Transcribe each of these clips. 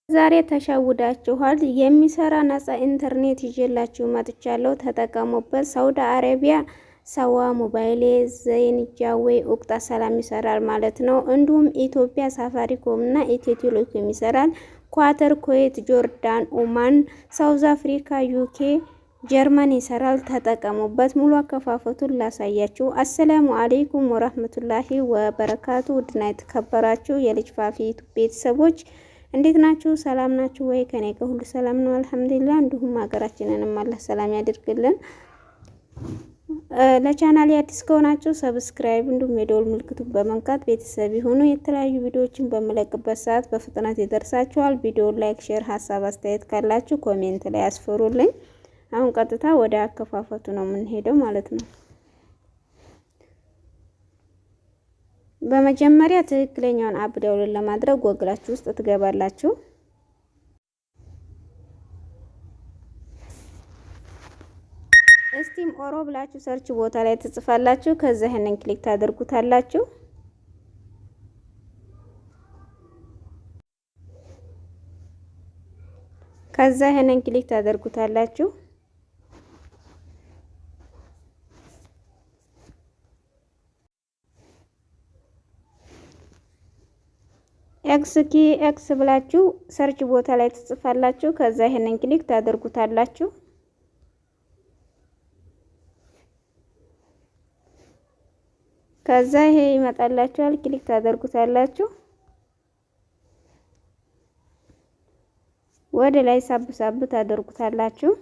ዛሬ ተሸውዳችኋል። የሚሰራ ነፃ ኢንተርኔት ይዤላችሁ መጥቻለሁ። ተጠቀሙበት። ሳውዲ አረቢያ ሰዋ ሞባይሌ ዘይን ጃዌ ኡቅጣ ሰላም ይሰራል ማለት ነው። እንዲሁም ኢትዮጵያ ሳፋሪኮም እና ኢትዮ ቴሌኮም ይሰራል። ኳተር፣ ኩዌት፣ ጆርዳን፣ ኦማን፣ ሳውዝ አፍሪካ፣ ዩኬ፣ ጀርመን ይሰራል። ተጠቀሙበት። ሙሉ አከፋፈቱን ላሳያችሁ። አሰላሙ አለይኩም ወራህመቱላሂ ወበረካቱ። ውድና የተከበራችሁ የልጅ ፋፊ ቤተሰቦች እንዴት ናችሁ? ሰላም ናችሁ ወይ? ከኔ ከሁሉ ሰላም ነው አልሐምዱሊላህ። እንዲሁም ሀገራችንንም አላህ ሰላም ያድርግልን። ለቻናሌ አዲስ ከሆናችሁ ሰብስክራይብ እንዲሁም የደወል ምልክቱን በመንካት ቤተሰብ ይሁኑ። የተለያዩ ቪዲዮዎችን በመለቅበት ሰዓት በፍጥነት ይደርሳችኋል። ቪዲዮ ላይክ፣ ሼር፣ ሀሳብ አስተያየት ካላችሁ ኮሜንት ላይ አስፈሩልኝ። አሁን ቀጥታ ወደ አከፋፈቱ ነው የምንሄደው ማለት ነው። በመጀመሪያ ትክክለኛውን አፕ ዳውንሎድ ለማድረግ ጎግላችሁ ውስጥ ትገባላችሁ። ስቲም ኦሮ ብላችሁ ሰርች ቦታ ላይ ትጽፋላችሁ። ከዛ ይሄንን ክሊክ ታደርጉታላችሁ። ከዛ ይሄንን ክሊክ ታደርጉታላችሁ። ኤክስ ብላችሁ ሰርች ቦታ ላይ ትጽፋላችሁ። ከዛ ይሄንን ክሊክ ታደርጉታላችሁ። ከዛ ይሄ ይመጣላችኋል። ክሊክ ታደርጉታላችሁ። ወደ ላይ ሳብ ታደርጉታላችሁ።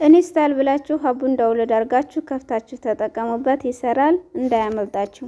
ኢንስታል ብላችሁ ሀቡን ዳውንሎድ አድርጋችሁ ከፍታችሁ ተጠቀሙበት። ይሰራል፣ እንዳያመልጣችሁ።